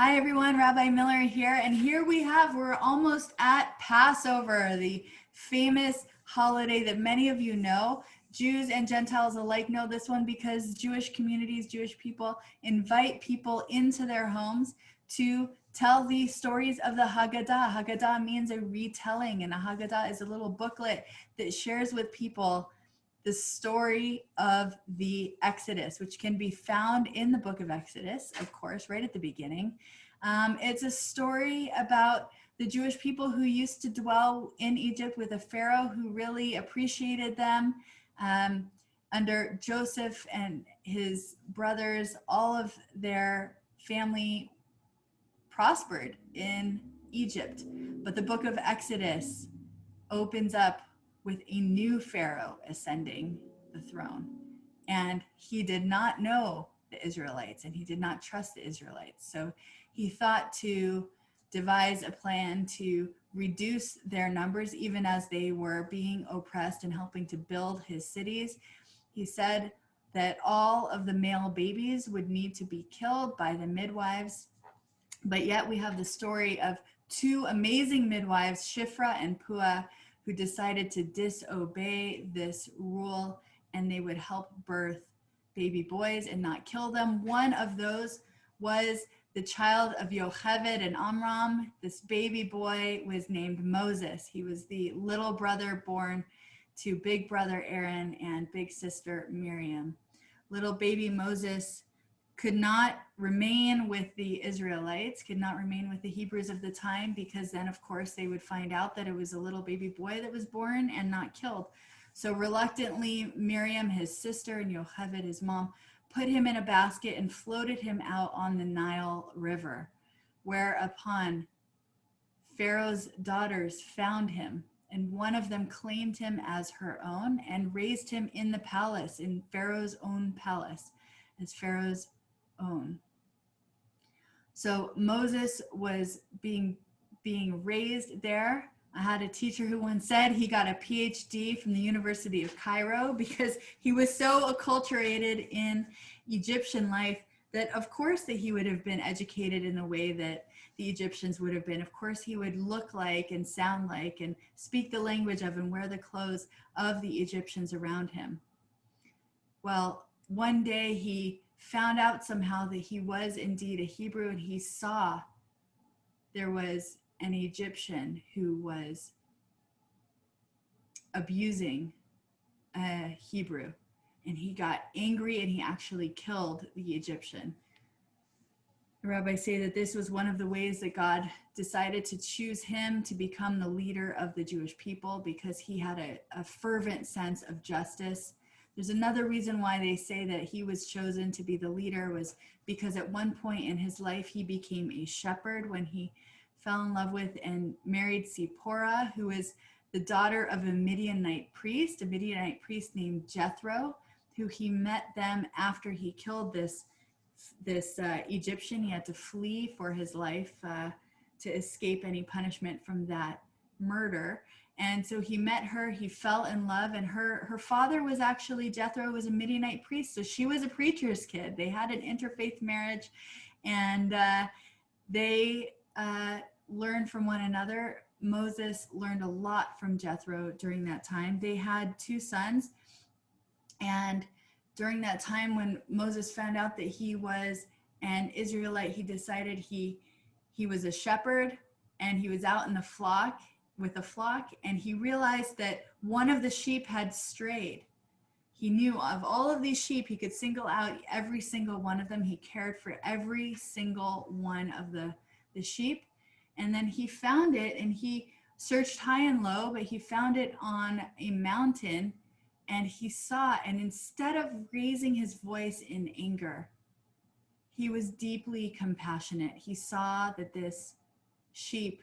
Hi everyone, Rabbi Miller here, and we're almost at Passover, the famous holiday that many of you know. Jews and Gentiles alike know this one because Jewish communities, Jewish people invite people into their homes to tell the stories of the Haggadah. Haggadah means a retelling, and a Haggadah is a little booklet that shares with people the story of the Exodus, which can be found in the book of Exodus, of course, right at the beginning. It's a story about the Jewish people who used to dwell in Egypt with a Pharaoh who really appreciated them. Under Joseph and his brothers, all of their family prospered in Egypt. But the book of Exodus opens up with a new Pharaoh ascending the throne. And he did not know the Israelites and he did not trust the Israelites. So he thought to devise a plan to reduce their numbers even as they were being oppressed and helping to build his cities. He said that all of the male babies would need to be killed by the midwives. But yet we have the story of two amazing midwives, Shifra and Puah, who decided to disobey this rule, and they would help birth baby boys and not kill them. One of those was the child of Yocheved and Amram. This baby boy was named Moses. He was the little brother born to big brother Aaron and big sister Miriam. Little baby Moses could not remain with the Israelites, could not remain with the Hebrews of the time, because then, of course, they would find out that it was a little baby boy that was born and not killed. So reluctantly, Miriam, his sister, and Yocheved, his mom, put him in a basket and floated him out on the Nile River, whereupon Pharaoh's daughters found him, and one of them claimed him as her own and raised him in the palace, in Pharaoh's own palace, as Pharaoh's own. So Moses was being raised there. I had a teacher who once said he got a PhD from the University of Cairo because he was so acculturated in Egyptian life that of course that he would have been educated in the way that the Egyptians would have been. Of course he would look like and sound like and speak the language of and wear the clothes of the Egyptians around him. Well, one day he found out somehow that he was indeed a Hebrew, and he saw there was an Egyptian who was abusing a Hebrew, and he got angry and he actually killed the Egyptian. The rabbis say that this was one of the ways that God decided to choose him to become the leader of the Jewish people, because he had a fervent sense of justice. There's another reason why they say that he was chosen to be the leader, was because at one point in his life, he became a shepherd when he fell in love with and married Zipporah, who is the daughter of a Midianite priest named Jethro, who he met them after he killed this Egyptian. He had to flee for his life to escape any punishment from that murder. And so he met her, he fell in love, and her father was actually, Jethro was a Midianite priest, so she was a preacher's kid. They had an interfaith marriage, and they learned from one another. Moses learned a lot from Jethro during that time. They had two sons, and during that time when Moses found out that he was an Israelite, he decided he was a shepherd, and he was out in the flock with a flock, and he realized that one of the sheep had strayed. He knew of all of these sheep, he could single out every single one of them. He cared for every single one of the sheep. And then he found it, and he searched high and low, but he found it on a mountain, and he saw, and instead of raising his voice in anger, he was deeply compassionate. He saw that this sheep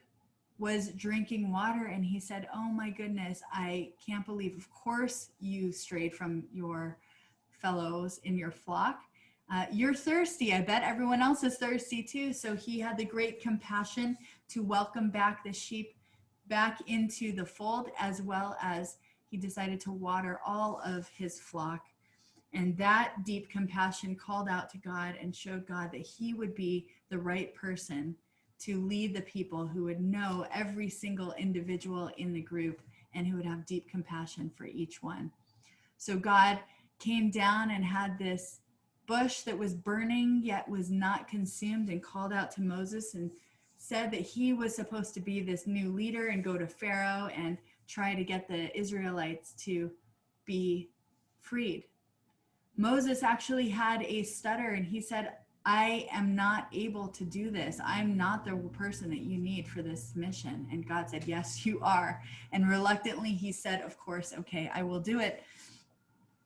was drinking water, and he said, "Oh my goodness, I can't believe, of course you strayed from your fellows in your flock. You're thirsty. I bet everyone else is thirsty too." So he had the great compassion to welcome back the sheep back into the fold, as well as he decided to water all of his flock. And that deep compassion called out to God and showed God that he would be the right person to lead the people, who would know every single individual in the group and who would have deep compassion for each one. So God came down and had this bush that was burning yet was not consumed, and called out to Moses and said that he was supposed to be this new leader and go to Pharaoh and try to get the Israelites to be freed. Moses actually had a stutter, and he said, I am not able to do this. I'm not the person that you need for this mission. And God said, yes, you are. And reluctantly, he said, of course, okay, I will do it.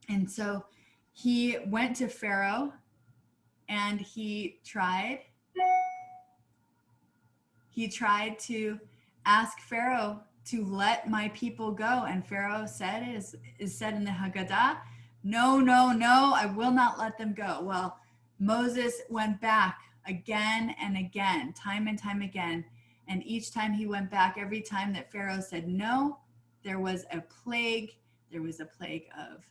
And so he went to Pharaoh and he tried to ask Pharaoh to let my people go. And Pharaoh said, is said in the Haggadah, no, no, no, I will not let them go. Well, Moses went back again and again, time and time again. And each time he went back, every time that Pharaoh said no, there was a plague. There was a plague of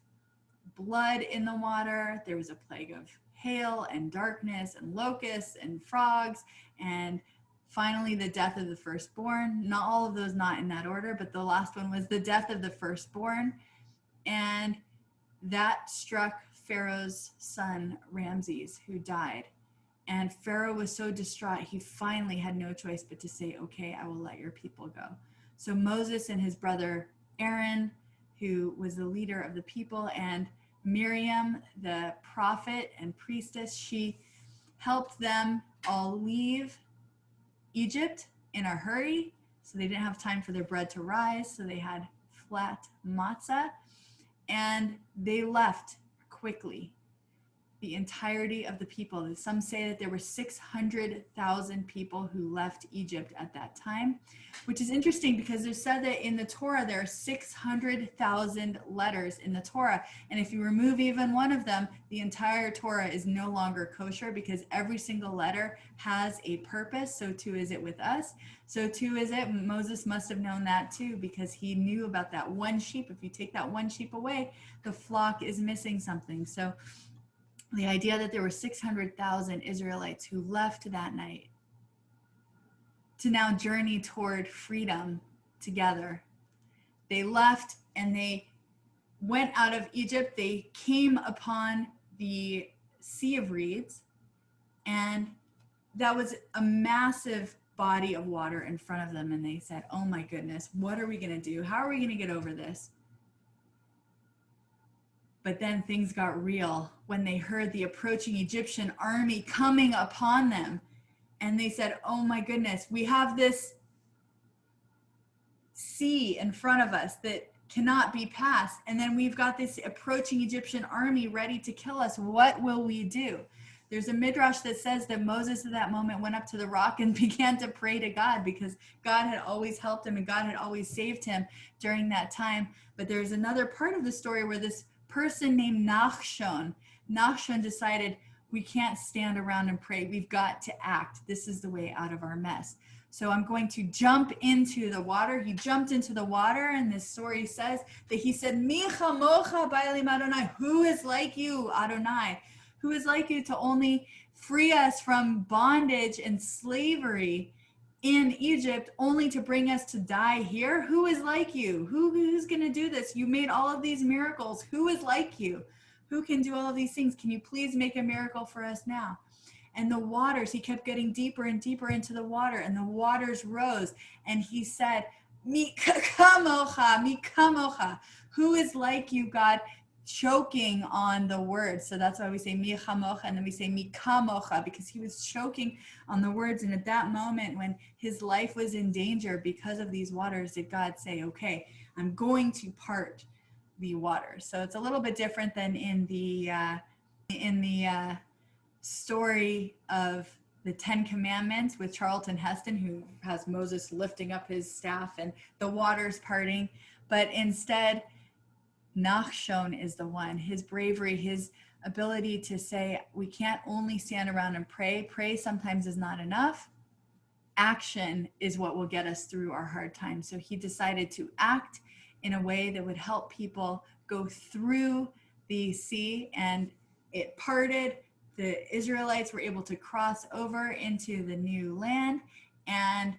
blood in the water. There was a plague of hail and darkness and locusts and frogs, and finally the death of the firstborn. Not all of those, not in that order, but the last one was the death of the firstborn. And that struck Pharaoh's son Ramses, who died. And Pharaoh was so distraught, he finally had no choice but to say, okay, I will let your people go. So Moses and his brother Aaron, who was the leader of the people, and Miriam, the prophet and priestess, she helped them all leave Egypt in a hurry. So they didn't have time for their bread to rise. So they had flat matzah, and they left quickly. The entirety of the people. Some say that there were 600,000 people who left Egypt at that time, which is interesting because there's said that in the Torah there are 600,000 letters in the Torah. And if you remove even one of them, the entire Torah is no longer kosher, because every single letter has a purpose. So too is it with us. So too is it. Moses must have known that too, because he knew about that one sheep. If you take that one sheep away, the flock is missing something. So the idea that there were 600,000 Israelites who left that night to now journey toward freedom together. They left and they went out of Egypt. They came upon the Sea of Reeds, and that was a massive body of water in front of them. And they said, oh my goodness, what are we going to do? How are we going to get over this? But then things got real when they heard the approaching Egyptian army coming upon them. And they said, oh my goodness, we have this sea in front of us that cannot be passed. And then we've got this approaching Egyptian army ready to kill us. What will we do? There's a midrash that says that Moses at that moment went up to the rock and began to pray to God, because God had always helped him and God had always saved him during that time. But there's another part of the story where this person named Nachshon decided, we can't stand around and pray. We've got to act. This is the way out of our mess. So I'm going to jump into the water. He jumped into the water, and this story says that he said, Mi chamocha ba'elim Adonai, who is like you, Adonai? Who is like you to only free us from bondage and slavery in Egypt, only to bring us to die here? Who is like you? Who's going to do this? You made all of these miracles. Who is like you? Who can do all of these things? Can you please make a miracle for us now? And the waters, he kept getting deeper and deeper into the water, and the waters rose. And he said, Mi kamocha, who is like you, God? Choking on the words. So that's why we say mi chamocha, and then we say mi kamocha, because he was choking on the words. And at that moment, when his life was in danger because of these waters, did God say, okay, I'm going to part the waters. So it's a little bit different than in the story of the 10 Commandments with Charlton Heston, who has Moses lifting up his staff and the waters parting. But instead, Nachshon is the one, his bravery, his ability to say, we can't only stand around and pray. Pray sometimes is not enough. Action is what will get us through our hard times. So he decided to act in a way that would help people go through the sea and it parted. The Israelites were able to cross over into the new land. And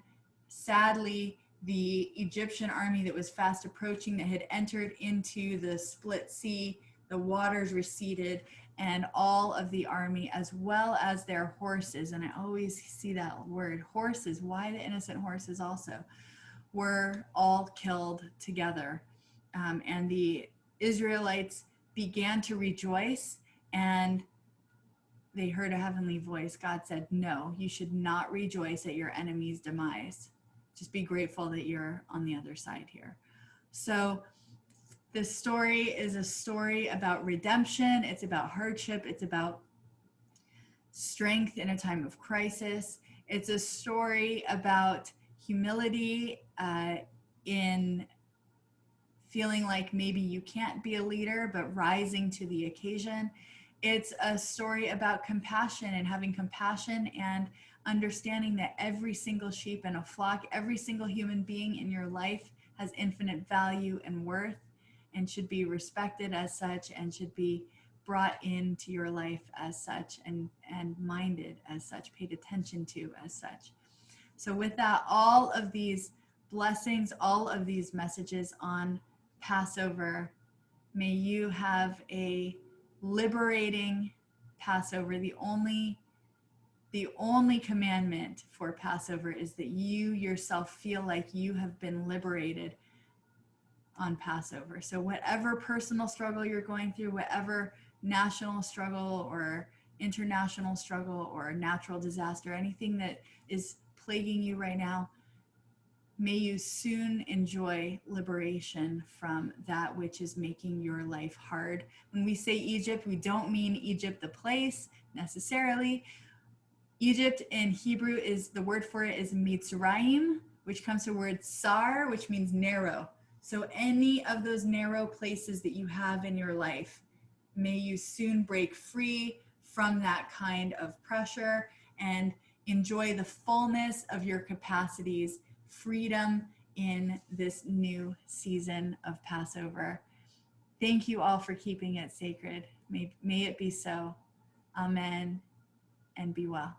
sadly, the Egyptian army that was fast approaching, that had entered into the split sea, the waters receded, and all of the army, as well as their horses, and I always see that word, horses, why the innocent horses also, were all killed together. And the Israelites began to rejoice, and they heard a heavenly voice. God said, no, you should not rejoice at your enemy's demise. Just be grateful that you're on the other side here. So this story is a story about redemption. It's about hardship. It's about strength in a time of crisis. It's a story about humility in feeling like maybe you can't be a leader, but rising to the occasion. It's a story about compassion and having compassion and understanding that every single sheep in a flock, every single human being in your life has infinite value and worth and should be respected as such and should be brought into your life as such and minded as such, paid attention to as such. So with that, all of these blessings, all of these messages on Passover, may you have a liberating Passover. The only commandment for Passover is that you yourself feel like you have been liberated on Passover. So whatever personal struggle you're going through, whatever national struggle or international struggle or natural disaster, anything that is plaguing you right now, may you soon enjoy liberation from that which is making your life hard. When we say Egypt, we don't mean Egypt, the place necessarily. Egypt in Hebrew is, the word for it is Mitzrayim, which comes from the word sar, which means narrow. So any of those narrow places that you have in your life, may you soon break free from that kind of pressure and enjoy the fullness of your capacities, freedom in this new season of Passover. Thank you all for keeping it sacred. May it be so. Amen, and be well.